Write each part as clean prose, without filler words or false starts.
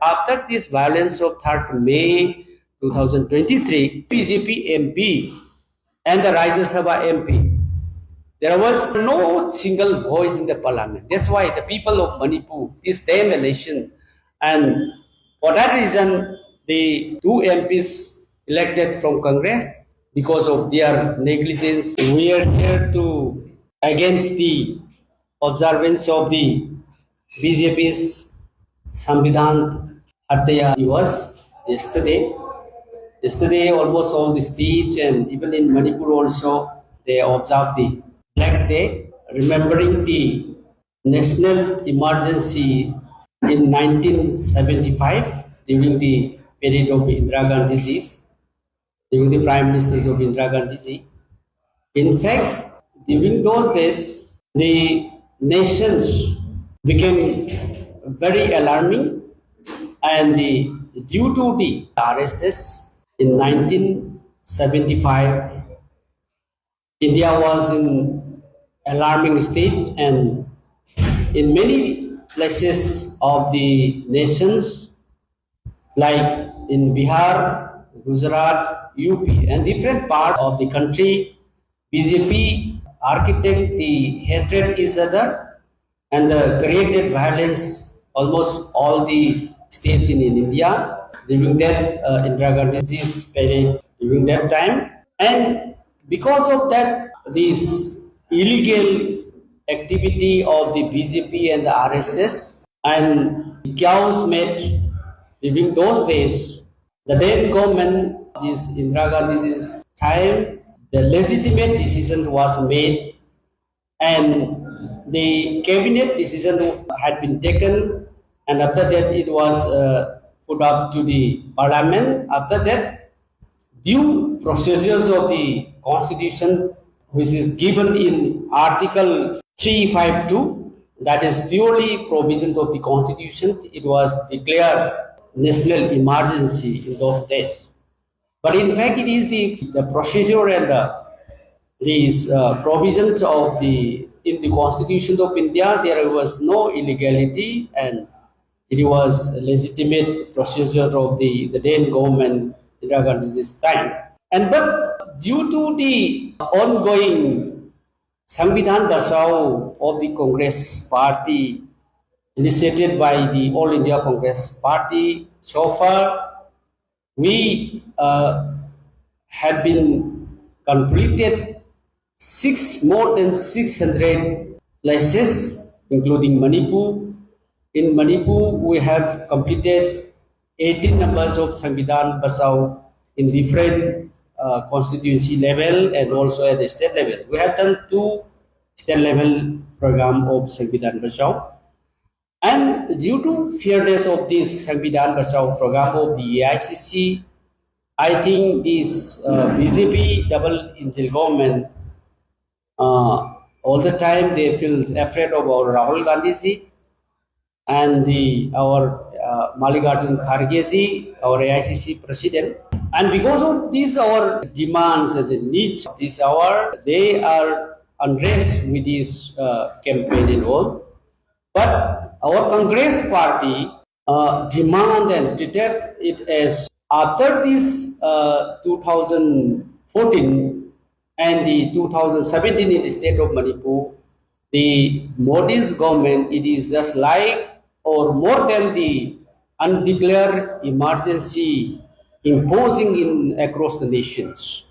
After this violence of 3rd May 2023, BJP MP and the Rajya Sabha MP, there was no single voice in the parliament. That's why the people of Manipur, this time election, and for that reason, the two MPs elected from Congress because of their negligence. We are here to against the observance of the BJP's Samvidhan Hatya Divas yesterday. Yesterday, almost all the states and even in Manipur also, they observed the Black Day, remembering the national emergency in 1975 during the period of Indira Gandhi's, during the Prime Ministers of Indira Gandhi. In fact, during those days, the nations became very alarming, and due to the RSS in 1975, India was in alarming state, and in many places of the nations, like in Bihar, Gujarat, UP, and different part of the country, BJP architect the hatred each other and created violence almost all the states in India during that Indira Gandhi's period during that time. And because of that, this illegal activity of the BJP and the RSS and chaos made during those days, the then government, this Indira Gandhi's time, the legitimate decision was made, and the cabinet decision had been taken, and after that it was put up to the parliament. After that, due procedures of the constitution, which is given in Article 352, that is purely provision of the constitution, it was declared national emergency in those days. But in fact, it is the procedure and these provisions of the in the Constitution of India. There was no illegality, and it was a legitimate procedure of the then government Indira Gandhi's time. And but due to the ongoing Samvidhan Bachao of the Congress Party, initiated by the All India Congress Party, so far we have been completed more than 600 places, including Manipur. In Manipur, we have completed 18 numbers of Samvidhan Bachao in different constituency level and also at the state level. We have done 2 state level program of Samvidhan Bachao. And due to fairness of this Samvidhan Bachao program of the AICC, I think this BJP double engine government, all the time they feel afraid of our Rahul Gandhi ji and our Mallikarjun Kharge ji, our AICC president. And because of these our demands and the needs of this hour, they are unrest with this campaign and all. But our Congress party demand and detect it as after this 2014 and the 2017 in the state of Manipur, the Modi's government, it is just like or more than the undeclared emergency imposing in across the nations.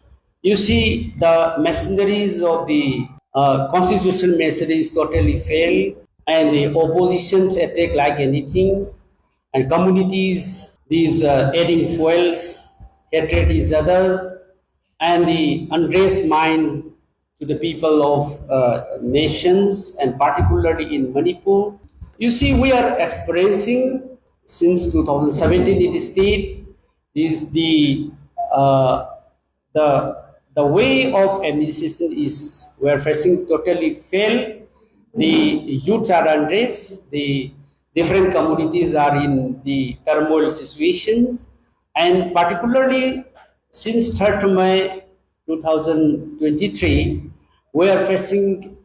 You see, the machineries of the constitutional machineries totally fail, and the oppositions attack like anything, and communities, these adding fuels, hatred each others, and the unrest mind to the people of nations, and particularly in Manipur. You see, we are experiencing since 2017 in the state is the way of administration is we are facing totally failed. The youths are unrest. The different communities are in the turmoil situations, and particularly since 3rd May 2023, we are facing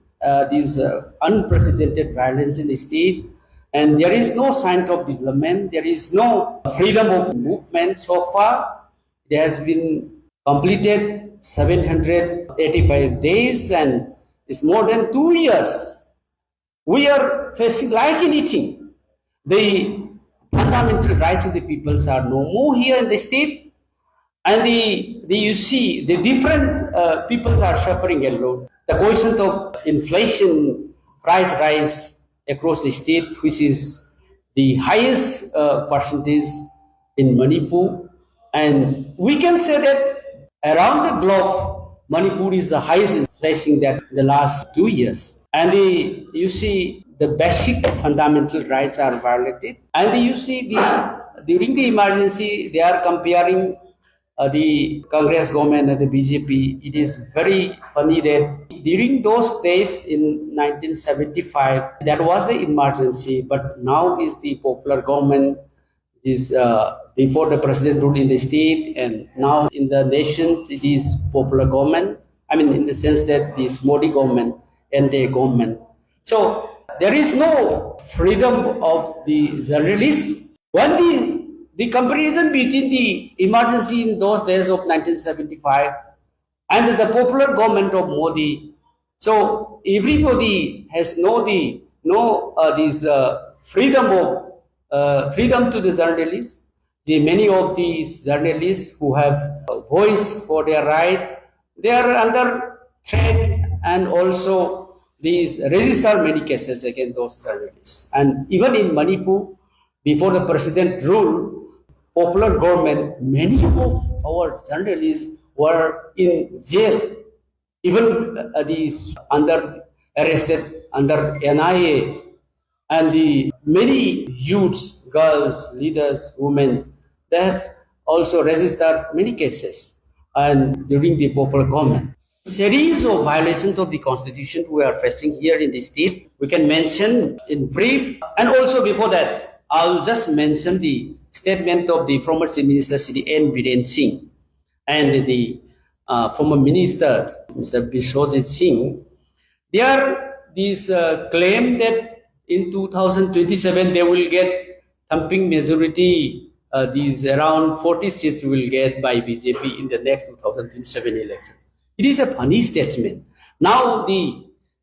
this unprecedented violence in the state, and there is no sign of development. There is no freedom of movement so far. It has been completed 785 days, and it's more than 2 years. We are facing like anything. The fundamental rights of the peoples are no more here in the state, and the you see the different peoples are suffering a lot. The question of inflation, price rise across the state, which is the highest percentage in Manipur, and we can say that around the globe, Manipur is the highest inflation that the last 2 years. And you see the basic fundamental rights are violated. And you see during the emergency, they are comparing the Congress government and the BJP. It is very funny that during those days in 1975, that was the emergency, but now is the popular government is before the president ruled in the state, and now in the nation it is popular government. I mean, in the sense that this Modi government and the government. So there is no freedom of the journalists. When the comparison between the emergency in those days of 1975 and the popular government of Modi, so everybody has this freedom to the journalists. Many of these journalists who have a voice for their right, they are under threat, and also these register many cases against those journalists. And even in Manipur, before the president ruled, popular government, many of our journalists were in jail, even these under arrested under NIA, and the many youths, girls, leaders, women, they have also registered many cases and during the popular government. Series of violations of the constitution we are facing here in the state. We can mention in brief, and also before that, I'll just mention the statement of the former Chief Minister Shri N. Biren Singh and the former minister Mr. Biswajit Singh. They are this claim that in 2027 they will get thumping majority. These around 40 seats will get by BJP in the next 2027 election. It is a funny statement. Now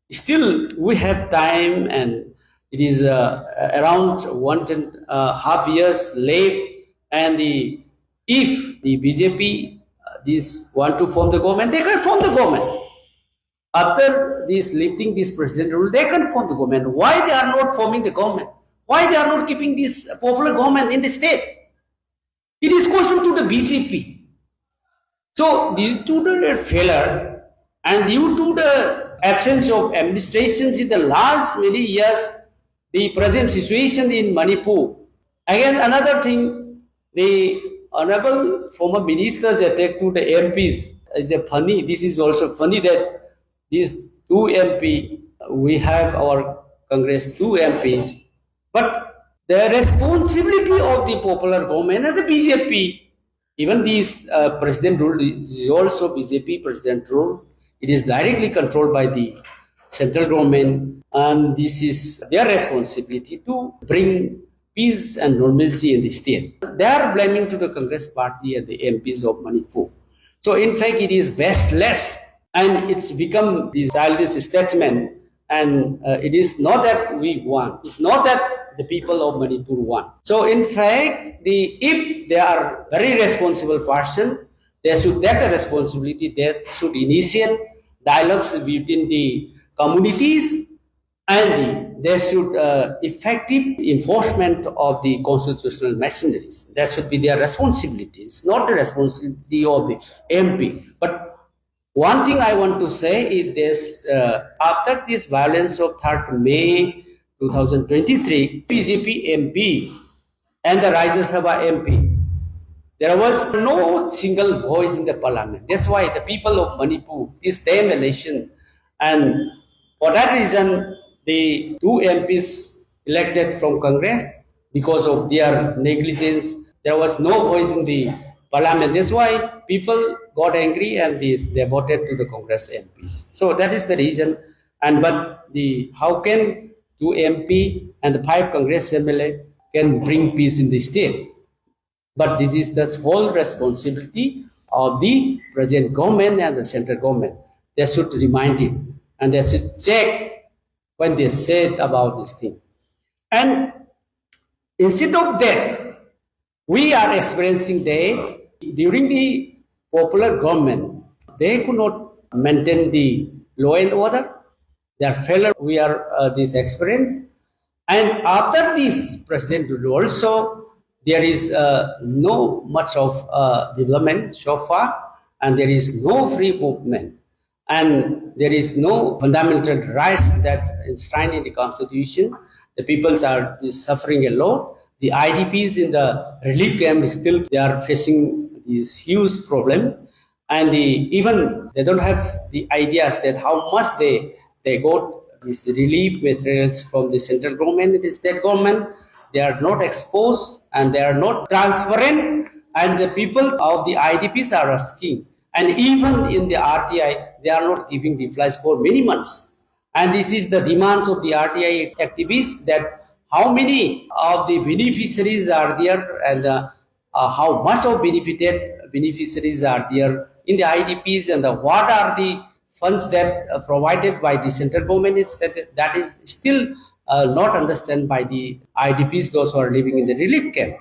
still we have time, and it is around 1.5 years left. And if the BJP this want to form the government, they can form the government. After this lifting this president rule, they can form the government. Why they are not forming the government? Why they are not keeping this popular government in the state? It is question to the BJP. So due to the failure and due to the absence of administrations in the last many years, the present situation in Manipur. Again, another thing, the honorable former ministers attack to the MPs is a funny. This is also funny that these two MP, we have our Congress two MPs, but the responsibility of the popular government and the BJP, even this president rule is also BJP president rule. It is directly controlled by the central government, and this is their responsibility to bring peace and normalcy in the state. They are blaming to the Congress party and the MPs of Manipur. So in fact, it is baseless, and it's become the childish statement. And it is not that we want. It's not that the people of Manipur want. So in fact, if they are very responsible person, they should take the responsibility. They should initiate dialogues between the communities, and they should effective enforcement of the constitutional machineries. That should be their responsibility. It's not the responsibility of the MP. But one thing I want to say is this: after this violence of 3rd May 2023, BJP MP and the Rajya Sabha MP, there was no single voice in the parliament. That's why the people of Manipur, this damn election, and for that reason, the two MPs elected from Congress, because of their negligence, there was no voice in the parliament. That's why people got angry and they voted to the Congress MPs. So that is the reason. And but how can 2 MP, and the 5 Congress MLA can bring peace in the state. But this is the whole responsibility of the present government and the central government. They should remind it and they should check when they said about this thing. And instead of that, we are experiencing during the popular government, they could not maintain the law and order. Their failure, we are this experience. And after this president rule also, there is no much of development so far, and there is no free movement, and there is no fundamental rights that enshrined in the constitution. The peoples are suffering a lot. The IDPs in the relief camp still they are facing this huge problem, and even they don't have the ideas that how much they got these relief materials from the central government and the state government. They are not exposed and they are not transparent, and the people of the IDPs are asking, and even in the RTI they are not giving replies for many months. And this is the demand of the RTI activists, that how many of the beneficiaries are there, and how much of beneficiaries are there in the IDPs, and what are the funds that are provided by the central government. That is still not understood by the IDPs, those who are living in the relief camp.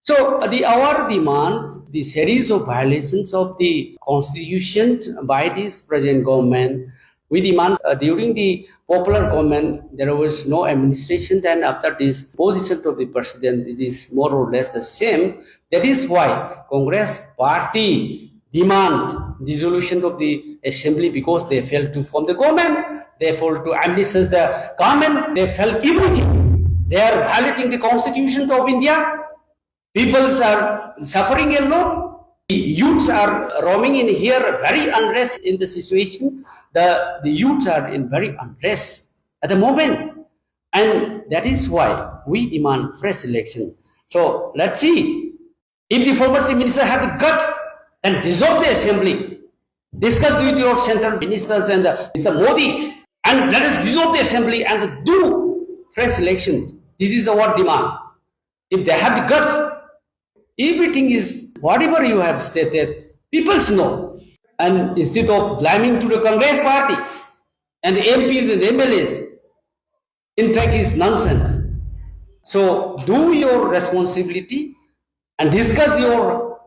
So our demand, the series of violations of the constitution by this present government, we demand during the popular government there was no administration. Then after this position of the president, it is more or less the same. That is why Congress party demand dissolution of the assembly, because they failed to form the government, they failed to administer the government, they failed everything. They are violating the constitution of India. People are suffering a lot. The youths are roaming in here, very unrest in the situation. The youths are in very unrest at the moment. And that is why we demand fresh election. So let's see if the former chief minister have the guts and dissolve the assembly. Discuss with your central ministers and Mr. Modi, and let us dissolve the assembly and do fresh elections. This is our demand. If they have the guts, everything is whatever you have stated, people know. And instead of blaming to the Congress party and the MPs and MLAs, in fact, it's nonsense. So do your responsibility and discuss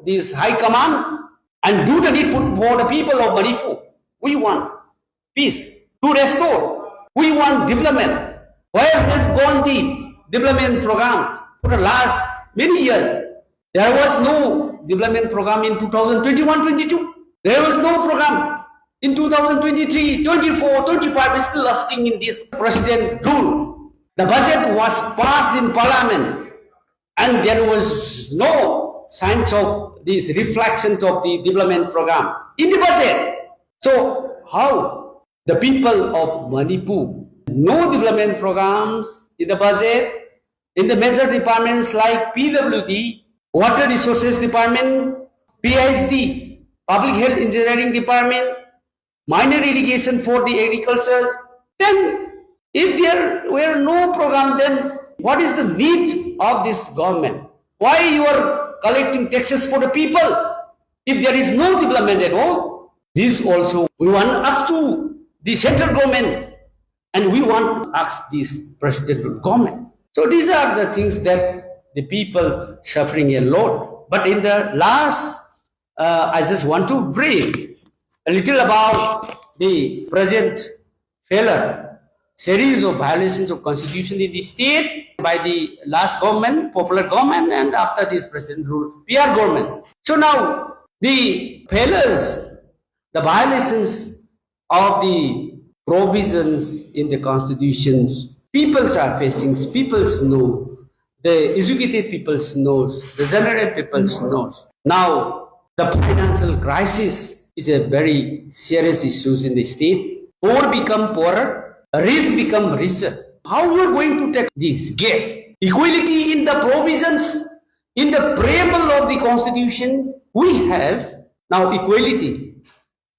this high command and do the needful for the people of Manipur. We want peace to restore. We want development. Where has gone the development programs for the last many years? There was no development program in 2021-22. There was no program in 2023, 24, 25. Is still asking in this president rule. The budget was passed in parliament, and there was no signs of these reflections of the development program in the budget. So how the people of Manipur, no development programs in the budget, in the major departments like PWD, Water Resources Department, PhD, Public Health Engineering Department, minor irrigation for the agriculture. Then if there were no program, then what is the need of this government? Why you are collecting taxes for the people if there is no development at all? This also we want to ask to the central government, and we want to ask this presidential government. So these are the things that the people suffering a lot. But in the last, I just want to brief a little about the present failure, series of violations of constitution in the state by the last government, popular government, and after this president rule, PR government. So now the failures, the violations of the provisions in the constitutions, peoples are facing, peoples know. The educated people knows, the general people knows. Now, the financial crisis is a very serious issue in the state. Poor become poorer, rich become richer. How you are going to take this gap? Equality in the provisions, in the preamble of the constitution, we have now equality.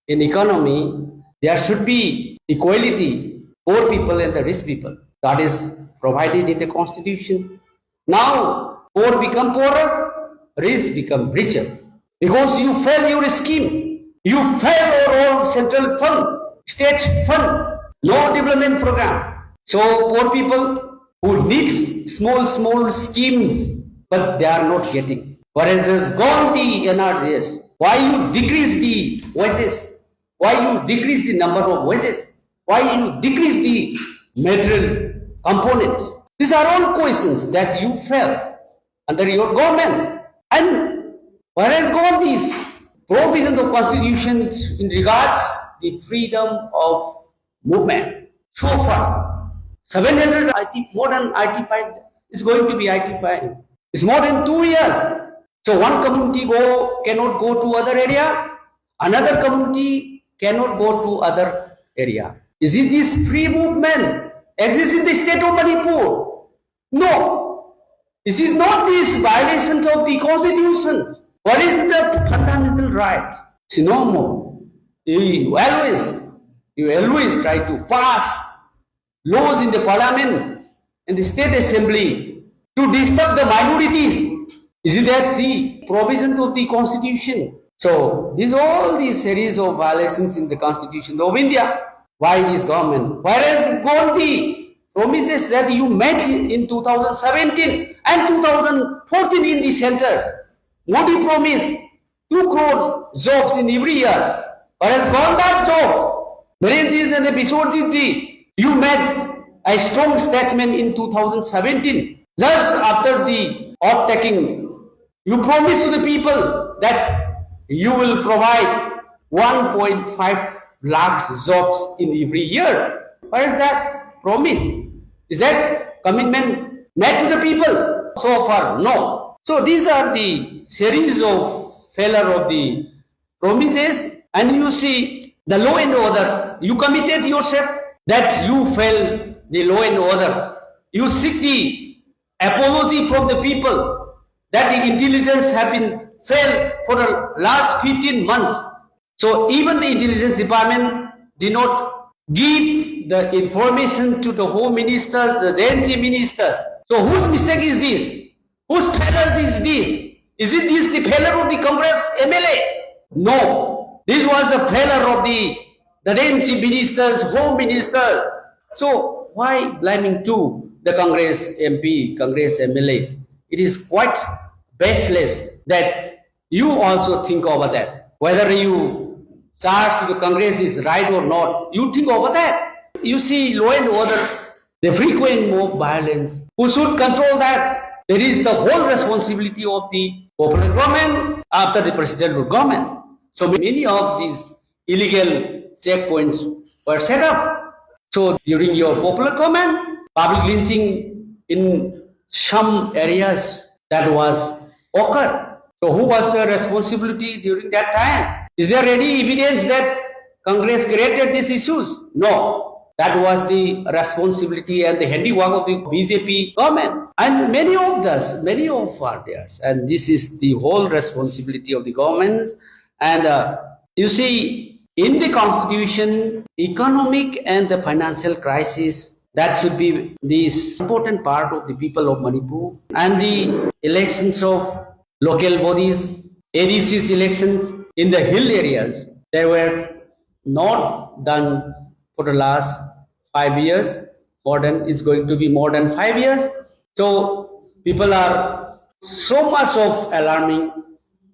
In economy, there should be equality, poor people and the rich people. that is provided in the constitution. Now, poor become poorer, rich become richer. Because you fail your scheme. You fail our central fund, state fund, no development program. So poor people who need small schemes, but they are not getting. Whereas has gone the NRGS. Why you decrease the wages? Why you decrease the number of wages? Why you decrease the material components? These are all questions that you fail under your government. And whereas gone these provisions of constitution in regards the freedom of movement. So far, 700, I think more than IT5 is going to be IT5. It's more than 2 years. So one community cannot go to other area, another community cannot go to other area. Is it this free movement exists in the state of Manipur? No. This is not this violation of the constitution. What is the fundamental rights? It's no more. You always try to pass laws in the parliament and the state assembly to disturb the minorities. Is it that the provision of the constitution? So all these series of violations in the constitution of India by this government. Whereas Gandhi promises that you made in 2017 and 2014 in the center. Modi promised 2 crore jobs in every year. Whereas gone that job. Birenji and Biswarjit ji, you made a strong statement in 2017. Just after the off-taking, you promised to the people that you will provide 1.5 lakhs jobs in every year. Where is that promise? Is that commitment made to the people? So far, no. So these are the series of failure of the promises, and you see the law and order. You committed yourself that you fail the law and order. You seek the apology from the people that the intelligence have been failed for the last 15 months. So even the intelligence department did not give the information to the home ministers, the DNC ministers. So whose mistake is this? Whose failure is this? Is it this the failure of the Congress MLA? No. This was the failure of the DNC ministers, home ministers. So why blaming to the Congress MP, Congress MLAs? It is quite baseless that you also think over that. Whether you charge to the Congress is right or not, you think over that. You see law and order, the frequent mob violence. Who should control that? There is the whole responsibility of the popular government after the presidential government. So many of these illegal checkpoints were set up. So during your popular government, public lynching in some areas that was occurred. So who was the responsibility during that time? Is there any evidence that Congress created these issues? No. That was the responsibility and the handiwork of the BJP government. And many of are there. And this is the whole responsibility of the government. And you see, in the constitution, economic and the financial crisis, that should be this important part of the people of Manipur. And the elections of local bodies, ADC's elections in the hill areas, they were not done for the last 5 years. It's going to be more than 5 years. So people are so much of alarming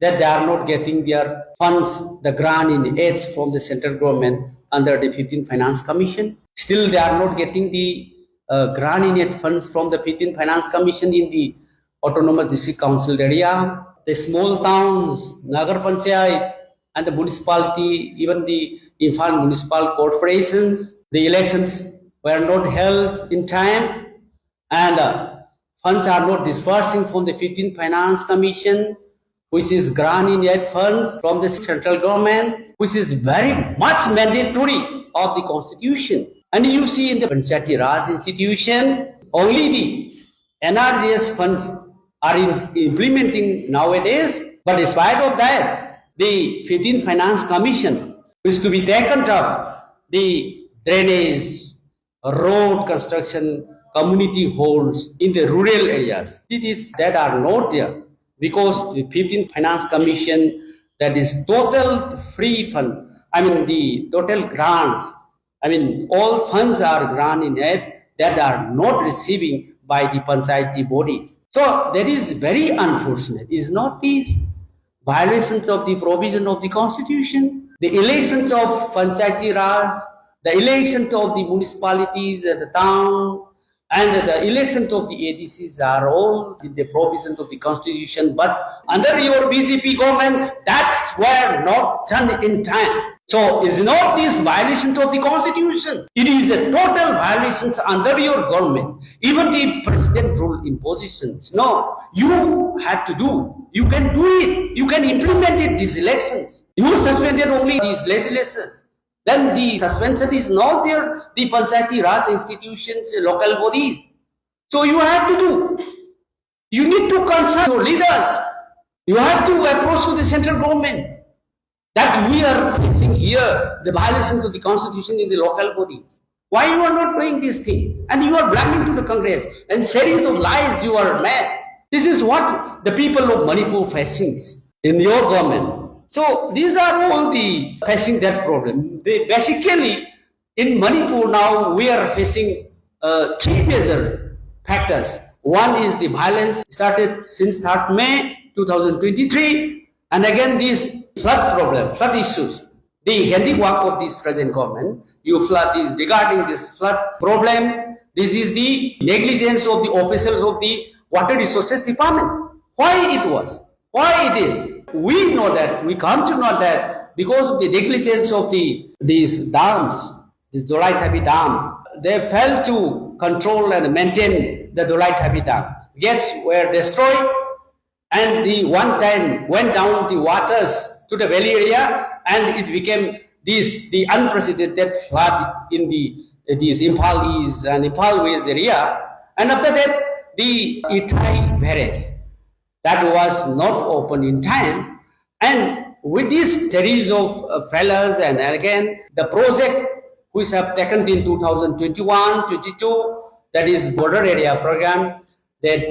that they are not getting their funds, the grant in aids from the central government under the 15th Finance Commission. Still, they are not getting the grant in aid funds from the 15th Finance Commission in the Autonomous District Council area. The small towns, Nagar Panchayat, and the municipality, even the Imphal municipal corporations, the elections were not held in time, and funds are not disbursing from the 15th Finance Commission, which is grant in aid funds from the central government, which is very much mandatory of the constitution. And you see in the Panchayati Raj institution, only the NRGS funds are implementing nowadays, but in spite of that, the 15th Finance Commission is to be taken of the drainage, road construction, community halls in the rural areas. It is that are not there because the 15th Finance Commission, that is total free fund. I mean the total grants. I mean all funds are granted in it that are not receiving by the panchayati bodies. So that is very unfortunate. Is not these violations of the provision of the constitution? The elections of panchayati raj, the elections of the municipalities and the town, and the elections of the ADCs are all in the provisions of the constitution. But under your BJP government, that were not done in time. So is not this violations of the constitution? It is a total violations under your government. Even the president rule impositions. No, you have to do. You can do it. You can implement it these elections. You suspended only these legislations. Then the suspension is not there. The panchayati raj institutions, local bodies. So you have to do. You need to consult your leaders. You have to approach to the central government that we are facing here the violations of the constitution in the local bodies. Why you are not doing this thing? And you are blaming to the Congress and series of lies you are mad. This is what the people of Manipur facing in your government. So these are all the facing that problem. Basically in Manipur now we are facing three major factors. One is the violence started since 3rd May 2023, and again this flood problem, flood issues. The handiwork of this present government, you flood is regarding this flood problem. This is the negligence of the officials of the Water Resources Department. Why it was? Why it is? We know that, we come to know that because of the negligence of these dams, these dolite heavy dams, they failed to control and maintain the dolite heavy dam. Gates were destroyed, and the one time went down the waters to the valley area, and it became the unprecedented flood in these Imphal East and Imphal West area. And after that, the Itai barrage that was not opened in time, and with this series of failures, and again the project which have taken in 2021-22, that is border area program, that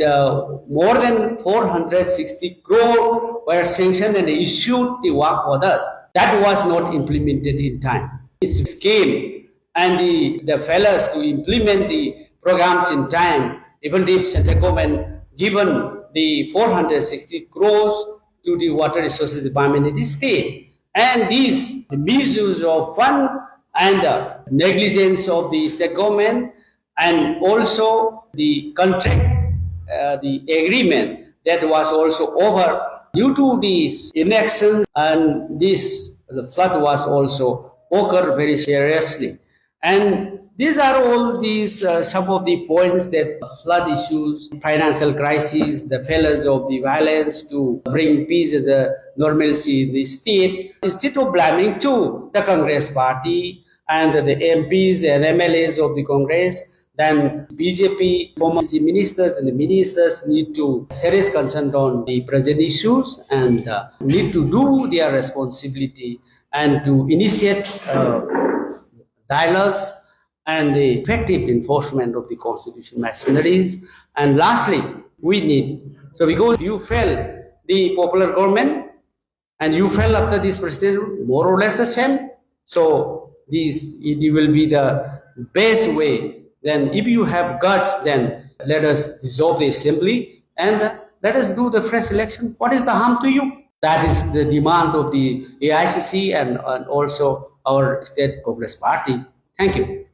more than 460 crore were sanctioned and issued the work orders. That was not implemented in time. It's scheme and the failures to implement the programs in time, even the central government given the 460 crores to the Water Resources Department in the state. And these the misuse of fund and the negligence of the state government, and also the contract, the agreement that was also over due to these elections, and the flood was also occurred very seriously. And these are all these some of the points that flood issues, financial crisis, the failures of the violence to bring peace and the normalcy in the state. Instead of blaming to the Congress party and the MPs and MLAs of the Congress, then BJP former ministers and the ministers need to serious concern on the present issues and need to do their responsibility and to initiate dialogues and the effective enforcement of the constitution machineries. And lastly, we need, so because you fell the popular government and you fell after this president, more or less the same. So it will be the best way. Then if you have guts, then let us dissolve the assembly and let us do the fresh election. What is the harm to you? That is the demand of the AICC and also our state Congress party. Thank you.